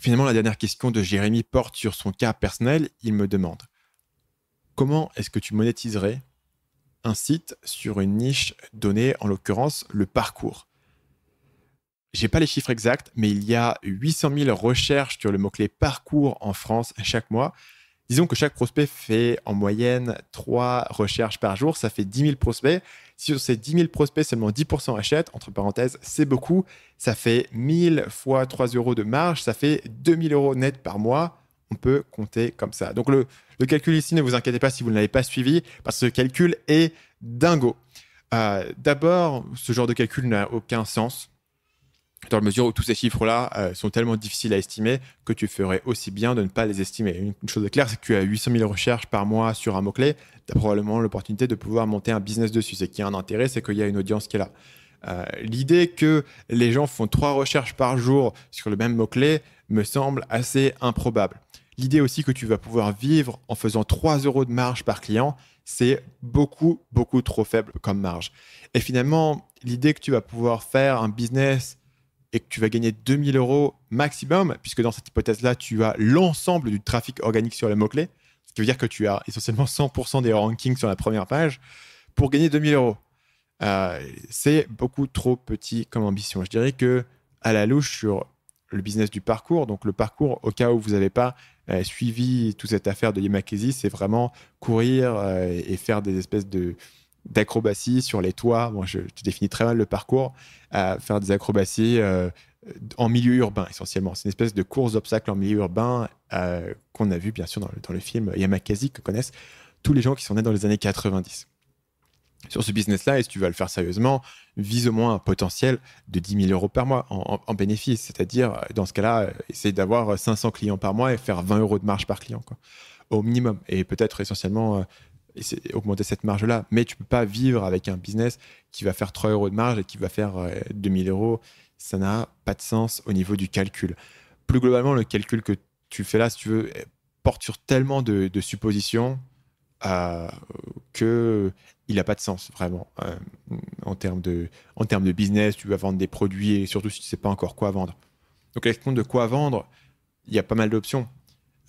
Finalement, la dernière question de Jérémy porte sur son cas personnel. Il me demande comment est-ce que tu monétiserais un site sur une niche donnée, en l'occurrence le parcours. J'ai pas les chiffres exacts, mais il y a 800 000 recherches sur le mot-clé parcours en France chaque mois. Disons que chaque prospect fait en moyenne 3 recherches par jour, ça fait 10 000 prospects. Si sur ces 10 000 prospects, seulement 10% achètent, entre parenthèses, c'est beaucoup. Ça fait 1000 fois 3 euros de marge, ça fait 2000 euros net par mois. On peut compter comme ça. Donc le calcul ici, ne vous inquiétez pas si vous ne l'avez pas suivi, parce que ce calcul est dingo. D'abord, ce genre de calcul n'a aucun sens, dans la mesure où tous ces chiffres-là sont tellement difficiles à estimer que tu ferais aussi bien de ne pas les estimer. Une chose est claire, c'est que tu as 800 000 recherches par mois sur un mot-clé, tu as probablement l'opportunité de pouvoir monter un business dessus. C'est qu'il y a un intérêt, c'est qu'il y a une audience qui est là. L'idée que les gens font 3 recherches par jour sur le même mot-clé me semble assez improbable. L'idée aussi que tu vas pouvoir vivre en faisant 3 euros de marge par client, c'est beaucoup, beaucoup trop faible comme marge. Et finalement, l'idée que tu vas pouvoir faire un business et que tu vas gagner 2000 euros maximum, puisque dans cette hypothèse-là, tu as l'ensemble du trafic organique sur le mot-clé, ce qui veut dire que tu as essentiellement 100% des rankings sur la première page pour gagner 2000 euros. C'est beaucoup trop petit comme ambition. Je dirais que à la louche sur le business du parcours, donc le parcours, au cas où vous n'avez pas suivi toute cette affaire de Yamakasi, c'est vraiment courir et faire des espèces d'acrobaties sur les toits. Bon, je définis très mal le parcours, faire des acrobaties en milieu urbain essentiellement. C'est une espèce de course d'obstacles en milieu urbain qu'on a vu bien sûr dans le film Yamakasi, que connaissent tous les gens qui sont nés dans les années 90. Sur ce business-là, et si tu vas le faire sérieusement, vise au moins un potentiel de 10 000 euros par mois en bénéfice. C'est-à-dire, dans ce cas-là, essayer d'avoir 500 clients par mois et faire 20 euros de marge par client, quoi, au minimum. Et peut-être essentiellement augmenter cette marge-là. Mais tu ne peux pas vivre avec un business qui va faire 3 euros de marge et qui va faire 2 000 euros. Ça n'a pas de sens au niveau du calcul. Plus globalement, le calcul que tu fais là, si tu veux, porte sur tellement de suppositions qu'il n'a pas de sens vraiment en termes de business. Tu vas vendre des produits et surtout si tu ne sais pas encore quoi vendre. Donc, à la question de quoi vendre, il y a pas mal d'options.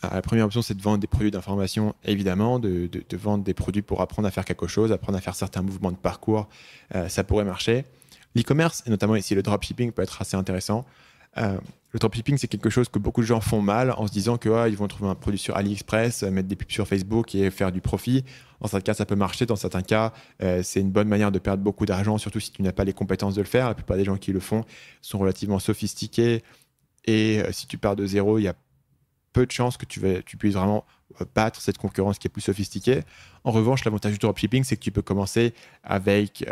La première option, c'est de vendre des produits d'information, évidemment, de vendre des produits pour apprendre à faire quelque chose, apprendre à faire certains mouvements de parcours. Ça pourrait marcher. L'e-commerce, et notamment ici le dropshipping, peut être assez intéressant. Le dropshipping, c'est quelque chose que beaucoup de gens font mal en se disant qu'ils vont trouver un produit sur AliExpress, mettre des pubs sur Facebook et faire du profit. Dans certains cas, ça peut marcher. Dans certains cas, c'est une bonne manière de perdre beaucoup d'argent, surtout si tu n'as pas les compétences de le faire. La plupart des gens qui le font sont relativement sophistiqués. Et si tu pars de zéro, il y a peu de chances que tu puisses vraiment battre cette concurrence qui est plus sophistiquée. En revanche, l'avantage du dropshipping, c'est que tu peux commencer avec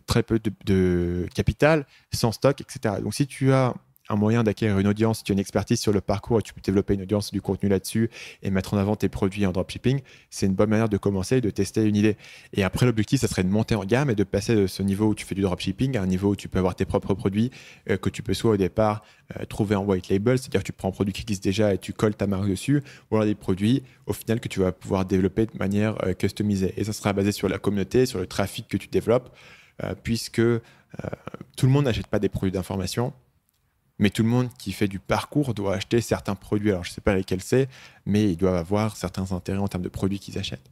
très peu de capital, sans stock, etc. Donc, si tu as un moyen d'acquérir une audience, si tu as une expertise sur le parcours et tu peux développer une audience, du contenu là-dessus et mettre en avant tes produits en dropshipping, c'est une bonne manière de commencer et de tester une idée. Et après, l'objectif, ça serait de monter en gamme et de passer de ce niveau où tu fais du dropshipping à un niveau où tu peux avoir tes propres produits que tu peux soit au départ trouver en white label, c'est-à-dire que tu prends un produit qui existe déjà et tu colles ta marque dessus, ou alors des produits au final que tu vas pouvoir développer de manière customisée. Et ça sera basé sur la communauté, sur le trafic que tu développes, puisque tout le monde n'achète pas des produits d'information, mais tout le monde qui fait du parcours doit acheter certains produits. Alors, je ne sais pas lesquels c'est, mais ils doivent avoir certains intérêts en termes de produits qu'ils achètent.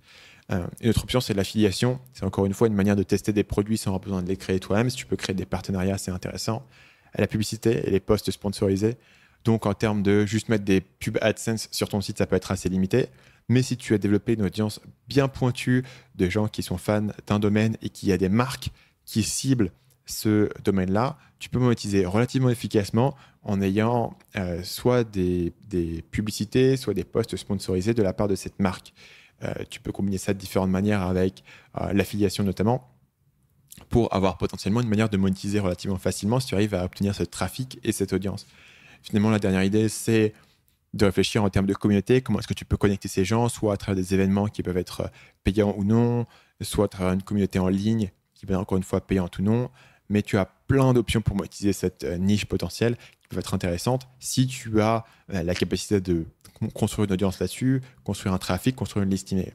Une autre option, c'est l'affiliation. C'est encore une fois une manière de tester des produits sans avoir besoin de les créer toi-même. Si tu peux créer des partenariats, c'est intéressant. La publicité et les posts sponsorisés. Donc, en termes de juste mettre des pubs AdSense sur ton site, ça peut être assez limité. Mais si tu as développé une audience bien pointue de gens qui sont fans d'un domaine et qu'il y a des marques qui ciblent ce domaine-là, tu peux monétiser relativement efficacement en ayant soit des publicités, soit des posts sponsorisés de la part de cette marque. Tu peux combiner ça de différentes manières avec l'affiliation notamment pour avoir potentiellement une manière de monétiser relativement facilement si tu arrives à obtenir ce trafic et cette audience. Finalement, la dernière idée, c'est de réfléchir en termes de communauté. Comment est-ce que tu peux connecter ces gens, soit à travers des événements qui peuvent être payants ou non, soit à travers une communauté en ligne qui peut être encore une fois payante ou non. Mais tu as plein d'options pour monétiser cette niche potentielle qui peut être intéressante si tu as la capacité de construire une audience là-dessus, construire un trafic, construire une liste email.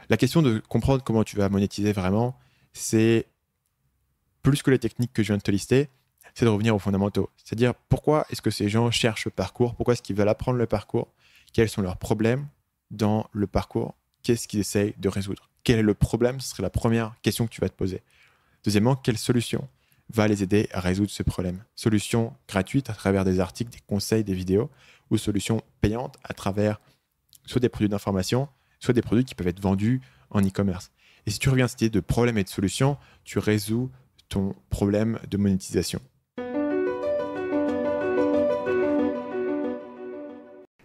La question de comprendre comment tu vas monétiser vraiment, c'est plus que les techniques que je viens de te lister, c'est de revenir aux fondamentaux. C'est-à-dire, pourquoi est-ce que ces gens cherchent le parcours? Pourquoi est-ce qu'ils veulent apprendre le parcours? Quels sont leurs problèmes dans le parcours? Qu'est-ce qu'ils essayent de résoudre? Quel est le problème? Ce serait la première question que tu vas te poser. Deuxièmement, quelle solution va les aider à résoudre ce problème? Solution gratuite à travers des articles, des conseils, des vidéos, ou solution payante à travers soit des produits d'information, soit des produits qui peuvent être vendus en e-commerce. Et si tu reviens à cette idée de problème et de solution, tu résous ton problème de monétisation.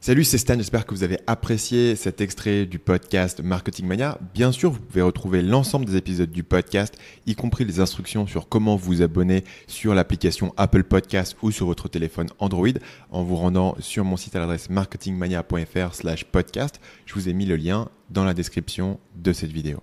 Salut, c'est Stan, j'espère que vous avez apprécié cet extrait du podcast Marketing Mania. Bien sûr, vous pouvez retrouver l'ensemble des épisodes du podcast, y compris les instructions sur comment vous abonner sur l'application Apple Podcast ou sur votre téléphone Android en vous rendant sur mon site à l'adresse marketingmania.fr/podcast. Je vous ai mis le lien dans la description de cette vidéo.